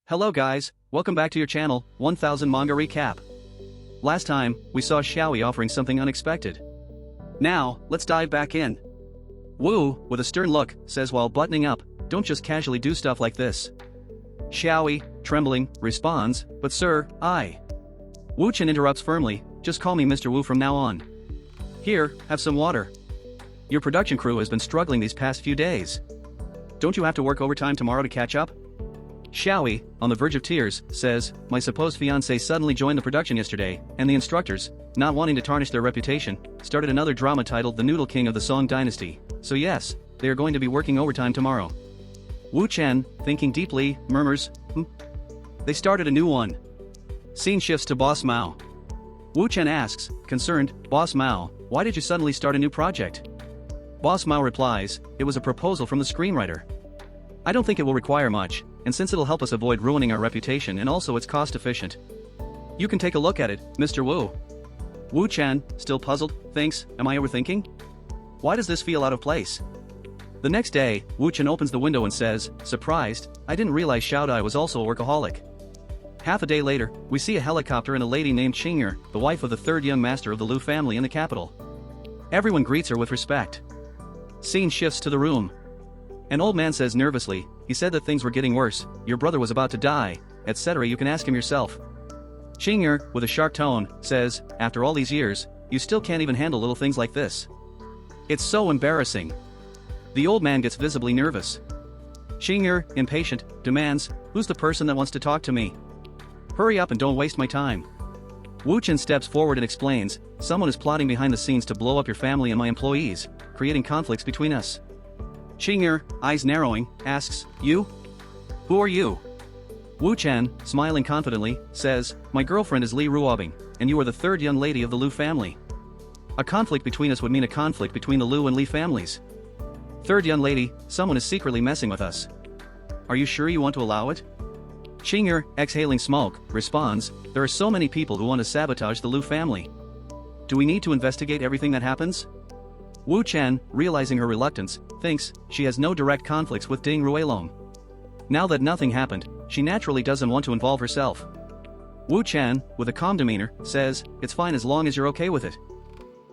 Hello guys, welcome back to your channel, 1000 Manga Recap. Last time, we saw Xiaoyi offering something unexpected. Now, let's dive back in. Wu, with a stern look, says while buttoning up, "Don't just casually do stuff like this." Xiaoyi, trembling, responds, "But sir, Wu Chen interrupts firmly, "Just call me Mr. Wu from now on. Here, have some water. Your production crew has been struggling these past few days. Don't you have to work overtime tomorrow to catch up?" Xiaoyi, on the verge of tears, says, "My supposed fiancé suddenly joined the production yesterday, and the instructors, not wanting to tarnish their reputation, started another drama titled The Noodle King of the Song Dynasty, so yes, they are going to be working overtime tomorrow." Wu Chen, thinking deeply, murmurs, They started a new one." Scene shifts to Boss Mao. Wu Chen asks, concerned, "Boss Mao, why did you suddenly start a new project?" Boss Mao replies, "It was a proposal from the screenwriter. I don't think it will require much, and since it'll help us avoid ruining our reputation and also it's cost efficient. You can take a look at it, Mr. Wu." Wu Chen, still puzzled, thinks, "Am I overthinking? Why does this feel out of place?" The next day, Wu Chen opens the window and says, surprised, "I didn't realize Xiaodai was also a workaholic." Half a day later, we see a helicopter and a lady named Qing'er, the wife of the third young master of the Lu family in the capital. Everyone greets her with respect. Scene shifts to the room. An old man says nervously, "He said that things were getting worse, your brother was about to die, etc. You can ask him yourself." Qing'er, with a sharp tone, says, "After all these years, you still can't even handle little things like this. It's so embarrassing." The old man gets visibly nervous. Qing'er, impatient, demands, "Who's the person that wants to talk to me? Hurry up and don't waste my time." Wu Chen steps forward and explains, "Someone is plotting behind the scenes to blow up your family and my employees, creating conflicts between us." Qing'er, eyes narrowing, asks, "You? Who are you?" Wu Chen, smiling confidently, says, "My girlfriend is Li Ruobing, and you are the third young lady of the Lu family. A conflict between us would mean a conflict between the Lu and Li families. Third young lady, someone is secretly messing with us. Are you sure you want to allow it?" Qing'er, exhaling smoke, responds, "There are so many people who want to sabotage the Lu family. Do we need to investigate everything that happens?" Wu Chen, realizing her reluctance, thinks she has no direct conflicts with Ding Ruilong. Now that nothing happened, she naturally doesn't want to involve herself. Wu Chen, with a calm demeanor, says, "It's fine as long as you're okay with it.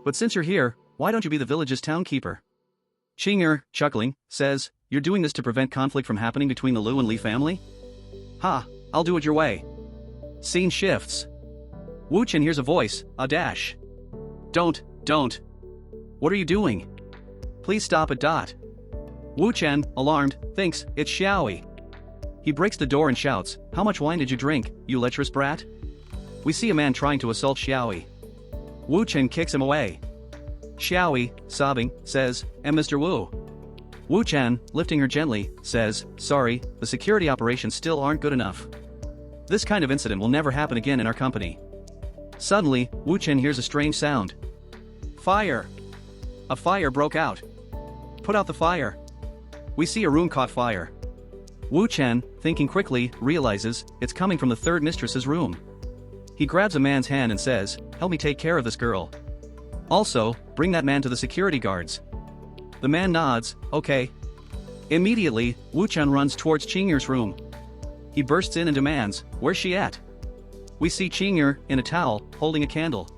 But since you're here, why don't you be the village's townkeeper?" Qing'er, chuckling, says, "You're doing this to prevent conflict from happening between the Lu and Li family? Ha, I'll do it your way." Scene shifts. Wu Chen hears a voice, a dash. Don't. What are you doing? Please stop it. Wu Chen, alarmed, thinks, it's Xiaoyi. He breaks the door and shouts, "How much wine did you drink, you lecherous brat?" We see a man trying to assault Xiaoyi. Wu Chen kicks him away. Xiaoyi, sobbing, says, "And Mr. Wu?" Wu Chen, lifting her gently, says, "Sorry, the security operations still aren't good enough. This kind of incident will never happen again in our company." Suddenly, Wu Chen hears a strange sound. Fire! A fire broke out. "Put out the fire." We see a room caught fire. Wu Chen, thinking quickly, realizes it's coming from the third mistress's room. He grabs a man's hand and says, "Help me take care of this girl. Also, bring that man to the security guards." The man nods, "Okay." Immediately, Wu Chen runs towards Qing'er's room. He bursts in and demands, "Where's she at?" We see Qing'er, in a towel, holding a candle.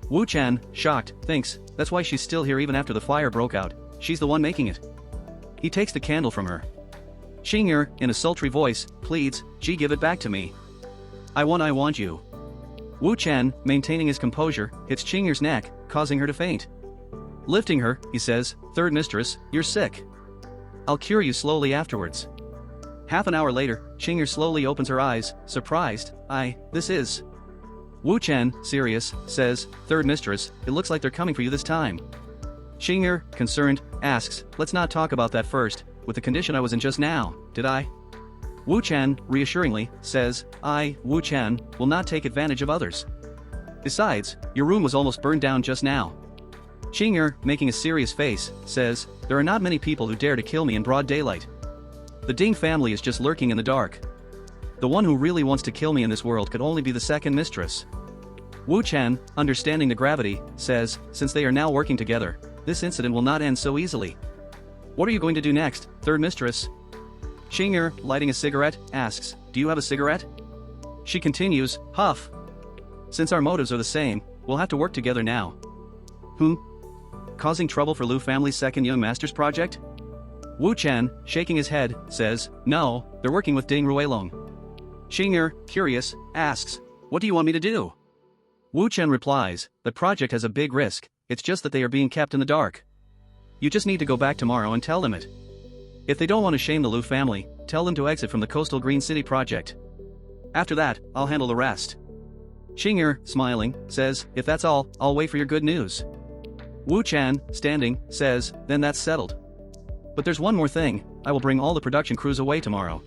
Wu Chen, shocked, thinks, that's why she's still here even after the fire broke out, she's the one making it. He takes the candle from her. Qing'er, in a sultry voice, pleads, "Gee, give it back to me. I want you." Wu Chen, maintaining his composure, hits Qing'er's neck, causing her to faint. Lifting her, he says, "Third mistress, you're sick. I'll cure you slowly afterwards." Half an hour later, Qing'er slowly opens her eyes, surprised, this is..." Wu Chen, serious, says, "Third mistress, it looks like they're coming for you this time." Qing'er, concerned, asks, "Let's not talk about that first, with the condition I was in just now, did I?" Wu Chen, reassuringly, says, Wu Chen, will not take advantage of others. Besides, your room was almost burned down just now." Qing'er, making a serious face, says, "There are not many people who dare to kill me in broad daylight. The Ding family is just lurking in the dark. The one who really wants to kill me in this world could only be the second mistress." Wu Chen, understanding the gravity, says, "Since they are now working together, this incident will not end so easily. What are you going to do next, third mistress?" Qing'er, lighting a cigarette, asks, do you have a cigarette? She continues, huff. Since our motives are the same, we'll have to work together now. Causing trouble for Lu family's second young master's project? Wu Chen, shaking his head, says, no, they're working with Ding Ruilong. Xing'er, curious, asks, what do you want me to do? Wu Chen replies, the project has a big risk, it's just that they are being kept in the dark. You just need to go back tomorrow and tell them it. If they don't want to shame the Lu family, tell them to exit from the Coastal Green City project. After that, I'll handle the rest. Xing'er, smiling, says, if that's all, I'll wait for your good news. Wu Chen, standing, says, then that's settled. But there's one more thing, I will bring all the production crews away tomorrow.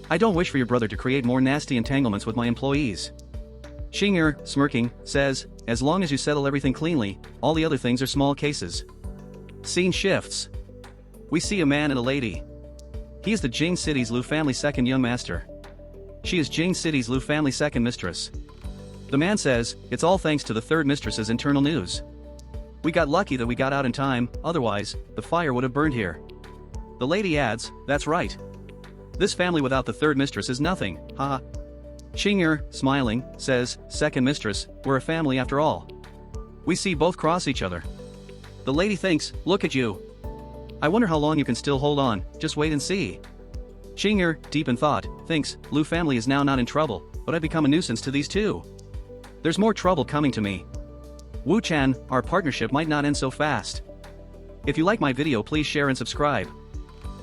I don't wish for your brother to create more nasty entanglements with my employees. Xing'er, smirking, says, as long as you settle everything cleanly, all the other things are small cases. Scene shifts. We see a man and a lady. He is the Jing City's Lu family's second young master. She is Jing City's Lu family's second mistress. The man says, it's all thanks to the third mistress's internal news. We got lucky that we got out in time, otherwise, the fire would have burned here. The lady adds, that's right. This family without the third mistress is nothing, haha. Xing'er, smiling, says, second mistress, we're a family after all. We see both cross each other. The lady thinks, look at you. I wonder how long you can still hold on, just wait and see. Xing'er, deep in thought, thinks, Lu family is now not in trouble, but I've become a nuisance to these two. There's more trouble coming to me. Wu Chen, our partnership might not end so fast. If you like my video, please share and subscribe.